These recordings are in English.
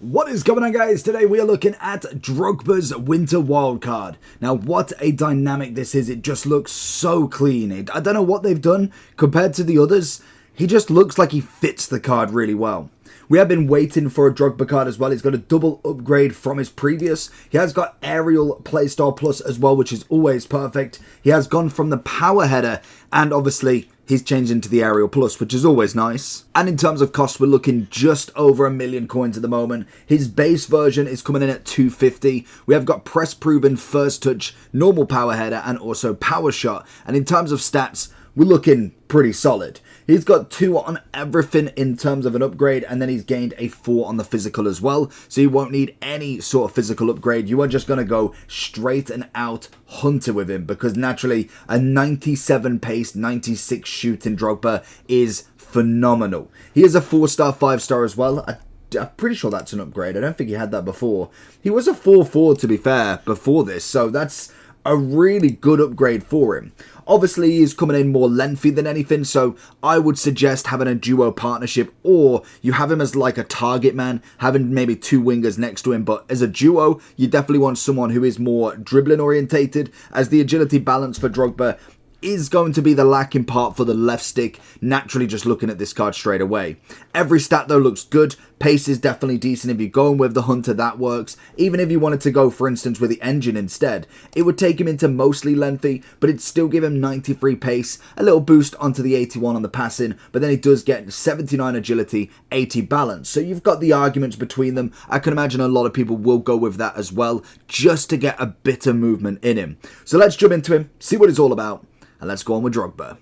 What is going on, guys? Today we are looking at Drogba's winter wildcard. Now, what a dynamic this is. It just looks so clean. I don't know what they've done compared to the others. He just looks like he fits the card really well. We have been waiting for a Drogba card as well. He's got a double upgrade from his previous. He has got aerial playstyle plus as well, which is always perfect. He has gone from the power header and obviously he's changed into the aerial plus, which is always nice. And in terms of cost, we're looking just over 1 million coins at the moment. His base version is coming in at 250. We have got press proven, first touch, normal power header, and also power shot. And in terms of stats, we're looking pretty solid. He's got 2 on everything in terms of an upgrade, and then he's gained a 4 on the physical as well. So you won't need any sort of physical upgrade. You are just going to go straight and out hunter with him, because naturally a 97 pace, 96 shooting Drogba is phenomenal. He is a 4-star, 5-star as well. I'm pretty sure that's an upgrade. I don't think he had that before. He was a 4-4 to be fair before this, so that's a really good upgrade for him. Obviously, he's coming in more lengthy than anything, so I would suggest having a duo partnership, or you have him as like a target man, having maybe 2 wingers next to him. But as a duo, you definitely want someone who is more dribbling orientated, as the agility balance for Drogba is going to be the lacking part for the left stick, naturally just looking at this card straight away. Every stat though looks good. Pace is definitely decent. If you're going with the hunter, that works. Even if you wanted to go, for instance, with the engine instead, it would take him into mostly lengthy, but it'd still give him 93 pace, a little boost onto the 81 on the passing, but then he does get 79 agility, 80 balance. So you've got the arguments between them. I can imagine a lot of people will go with that as well, just to get a bit of movement in him. So let's jump into him, see what it's all about, and let's go on with Drogba.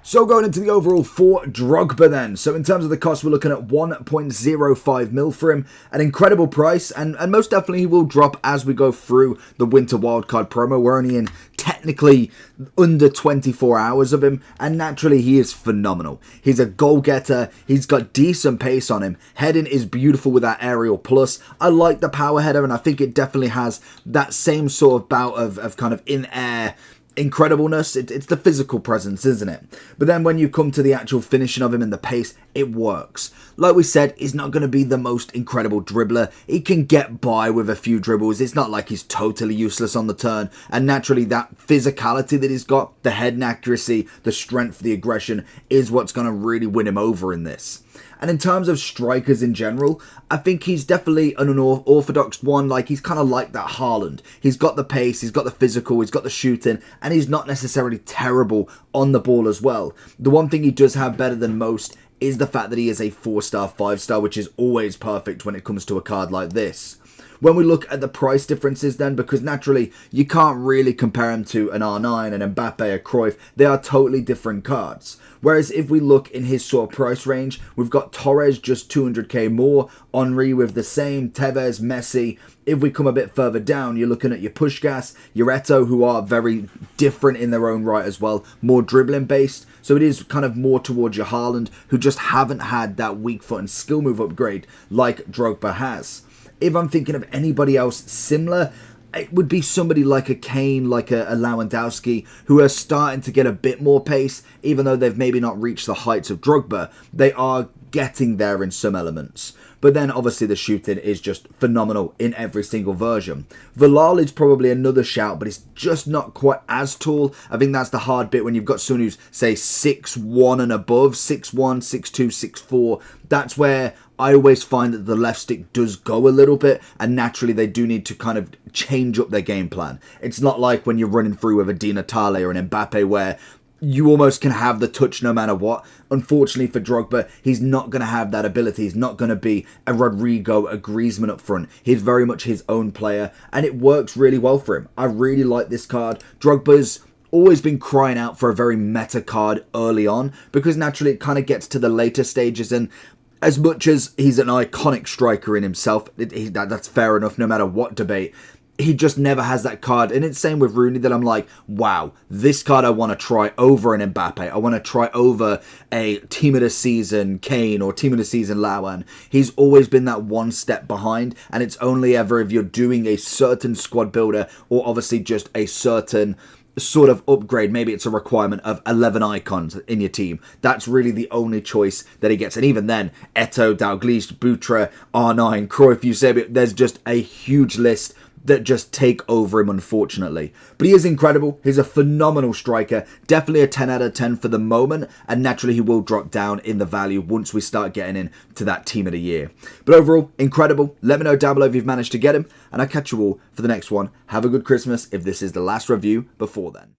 So going into the overall for Drogba then. So in terms of the cost, we're looking at 1.05 mil for him. An incredible price, and most definitely he will drop as we go through the winter wildcard promo. We're only in technically under 24 hours of him, and naturally he is phenomenal. He's a goal-getter. He's got decent pace on him. Heading is beautiful with that aerial plus. I like the power header, and I think it definitely has that same sort of bout of kind of in-air incredibleness. It's the physical presence, isn't it? But then when you come to the actual finishing of him and the pace, it works. Like we said, he's not going to be the most incredible dribbler. He can get by with a few dribbles. It's not like he's totally useless on the turn. And naturally, that physicality that he's got, the head and accuracy, the strength, the aggression, is what's going to really win him over in this. And in terms of strikers in general, I think he's definitely an unorthodox one. Like, he's kind of like that Haaland. He's got the pace, he's got the physical, he's got the shooting, and he's not necessarily terrible on the ball as well. The one thing he does have better than most is the fact that he is a 4-star, 5-star, which is always perfect when it comes to a card like this. When we look at the price differences then, because naturally you can't really compare him to an R9, an Mbappe, a Cruyff, they are totally different cards. Whereas if we look in his sort of price range, we've got Torres just 200k more, Henry with the same, Tevez, Messi. If we come a bit further down, you're looking at your Puskás, your Eto'o, who are very different in their own right as well, more dribbling based. So it is kind of more towards your Haaland, who just haven't had that weak foot and skill move upgrade like Drogba has. If I'm thinking of anybody else similar, it would be somebody like a Kane, like a Lewandowski, who are starting to get a bit more pace, even though they've maybe not reached the heights of Drogba. They are getting there in some elements. But then obviously the shooting is just phenomenal in every single version. Valal is probably another shout, but it's just not quite as tall. I think that's the hard bit when you've got someone who's, say, 6'1 and above, 6'1, 6'2, 6'4. That's where I always find that the left stick does go a little bit, and naturally they do need to kind of change up their game plan. It's not like when you're running through with a Di Natale or an Mbappe where you almost can have the touch no matter what. Unfortunately for Drogba, he's not going to have that ability. He's not going to be a Rodrigo, a Griezmann up front. He's very much his own player, and it works really well for him. I really like this card. Drogba's always been crying out for a very meta card early on, because naturally it kind of gets to the later stages, and as much as he's an iconic striker in himself, that's fair enough no matter what debate, he just never has that card. And it's same with Rooney, that I'm like, wow, this card I want to try over an Mbappe. I want to try over a team of the season Kane or team of the season Lawan. He's always been that one step behind, and it's only ever if you're doing a certain squad builder or obviously just a certain sort of upgrade. Maybe it's a requirement of 11 icons in your team. That's really the only choice that he gets. And even then, Eto'o, Dalglish, Butra, R9, Cruyff, Eusebio, there's just a huge list that just take over him, unfortunately. But he is incredible. He's a phenomenal striker. Definitely a 10 out of 10 for the moment. And naturally, he will drop down in the value once we start getting into that team of the year. But overall, incredible. Let me know down below if you've managed to get him. And I'll catch you all for the next one. Have a good Christmas if this is the last review before then.